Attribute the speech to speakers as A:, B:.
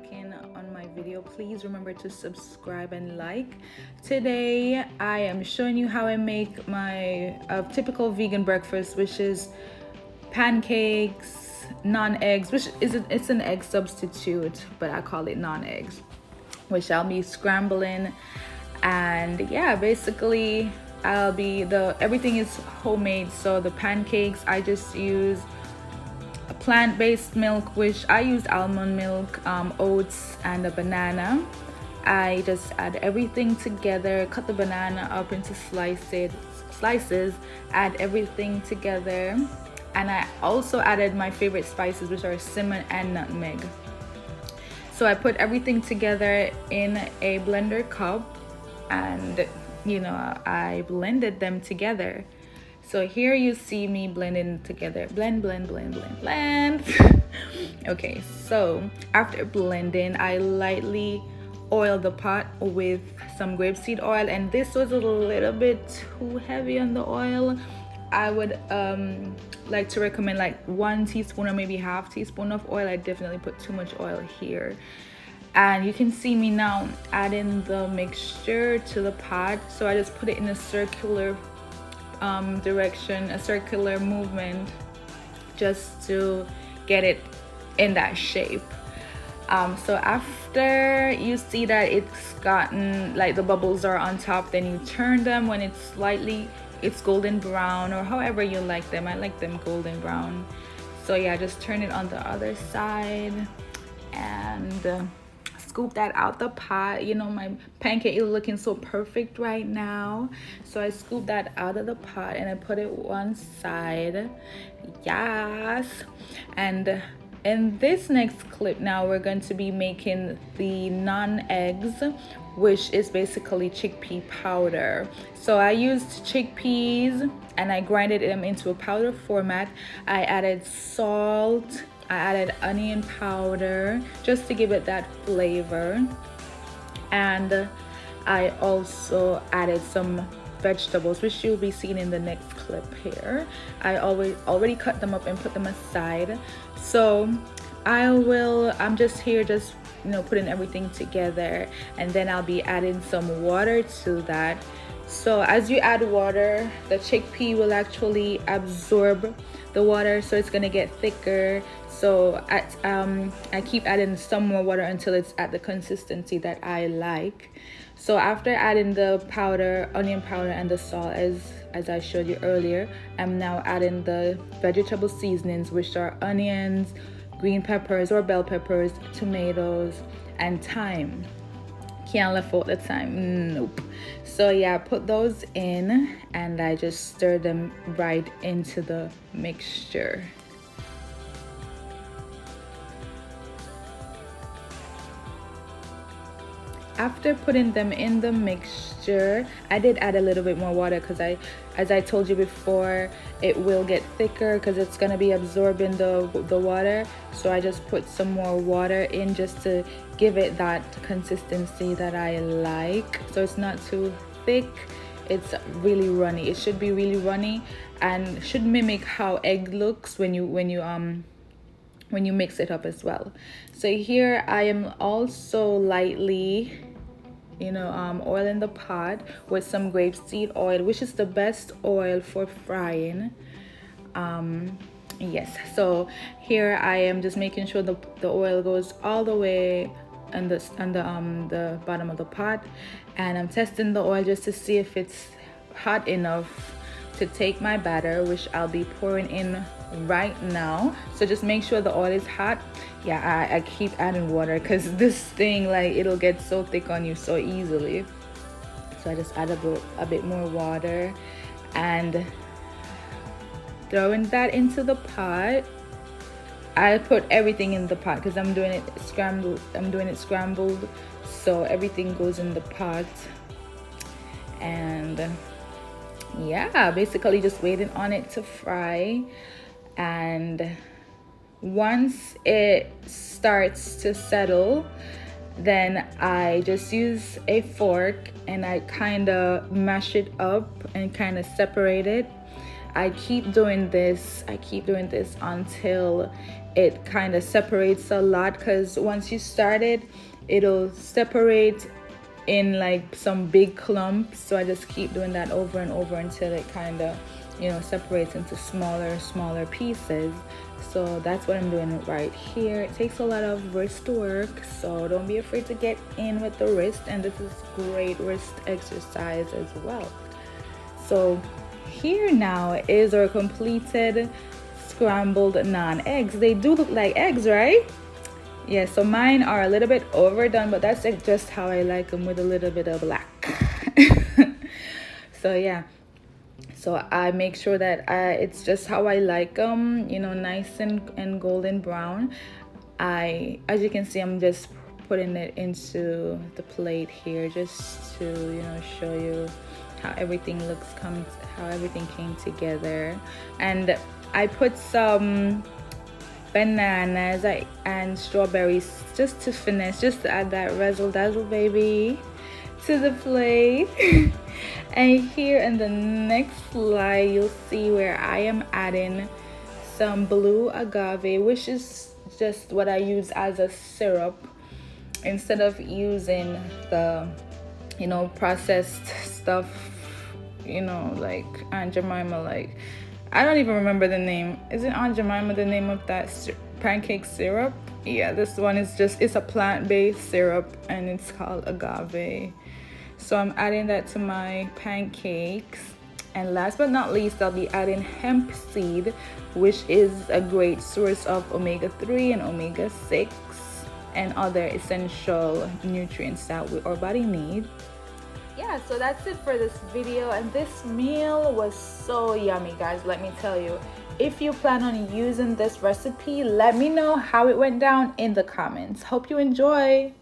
A: clicking on my video. Please remember to subscribe and like. Today I am showing you how I make my typical vegan breakfast, which is pancakes, non-eggs, which is it's an egg substitute, but I call it non-eggs, which I'll be scrambling. And yeah, basically everything is homemade. So the pancakes, I just use plant-based milk, which I used almond milk, oats, and a banana. I just add everything together, cut the banana up into slices, add everything together, and I also added my favorite spices, which are cinnamon and nutmeg. So I put everything together in a blender cup, and I blended them together. So here you see me blending together. Blend. Okay, so after blending, I lightly oil the pot with some grapeseed oil, and this was a little bit too heavy on the oil. I would like to recommend like 1 teaspoon or maybe half teaspoon of oil. I definitely put too much oil here. And you can see me now adding the mixture to the pot. So I just put it in a circular direction, a circular movement, just to get it in that shape. So after you see that it's gotten like the bubbles are on top, then you turn them when it's golden brown, or however you like them. I like them golden brown. So yeah, just turn it on the other side and scoop that out the pot. My pancake is looking so perfect right now, so I scoop that out of the pot and I put it one side. Yes. And in this next clip now, we're going to be making the non-eggs, which is basically chickpea powder. So I used chickpeas and I grinded them into a powder format. I added salt, I added onion powder just to give it that flavor, and I also added some vegetables, which you'll be seeing in the next clip here. I already cut them up and put them aside. So I'm just here putting everything together, and then I'll be adding some water to that. So as you add water, the chickpea will actually absorb the water, so it's gonna get thicker. So I keep adding some more water until it's at the consistency that I like. So after adding the powder, onion powder, and the salt, as I showed you earlier, I'm now adding the vegetable seasonings, which are onions, green peppers or bell peppers, tomatoes, and thyme. Can't left out the thyme, nope. So yeah, put those in and I just stir them right into the mixture. After putting them in the mixture, I did add a little bit more water because as I told you before, it will get thicker because it's going to be absorbing the water. So I just put some more water in just to give it that consistency that I like. So it's not too thick, it's really runny. It should be really runny and should mimic how egg looks when you mix it up as well. So here I am also lightly oiling the pot with some grapeseed oil, which is the best oil for frying. Yes, so here I am just making sure the oil goes all the way on the bottom of the pot, and I'm testing the oil just to see if it's hot enough to take my batter, which I'll be pouring in right now. So just make sure the oil is hot. Yeah, I keep adding water because this thing, like, it'll get so thick on you so easily. So I just add a bit more water and throwing that into the pot. I put everything in the pot because I'm doing it scrambled, so everything goes in the pot. And yeah, basically just waiting on it to fry. And once it starts to settle, then I just use a fork and I kind of mash it up and kind of separate it. I keep doing this until it kind of separates a lot, because once you start it, it'll separate in like some big clumps. So I just keep doing that over and over until it kind of, you know, separates into smaller pieces. So that's what I'm doing right here. It takes a lot of wrist work, so don't be afraid to get in with the wrist, and this is great wrist exercise as well. So here now is our completed scrambled non-eggs. They do look like eggs, right? Yeah, so mine are a little bit overdone, but that's just how I like them, with a little bit of black. So yeah, so I make sure that it's just how I like them, you know, nice and golden brown. As you can see, I'm just putting it into the plate here, just to, you know, show you how everything how everything came together. And I put some bananas and strawberries just to finish, just to add that razzle dazzle baby to the plate. And here in the next slide, you'll see where I am adding some blue agave, which is just what I use as a syrup instead of using the, you know, processed stuff, you know, like Aunt Jemima, like, I don't even remember the name. Isn't Aunt Jemima the name of that pancake syrup? Yeah, this one is just, it's a plant-based syrup and it's called agave. So I'm adding that to my pancakes. And last but not least, I'll be adding hemp seed, which is a great source of omega-3 and omega-6 and other essential nutrients that our body needs. Yeah, so that's it for this video, and this meal was so yummy, guys. Let me tell you, if you plan on using this recipe, let me know how it went down in the comments. Hope you enjoy.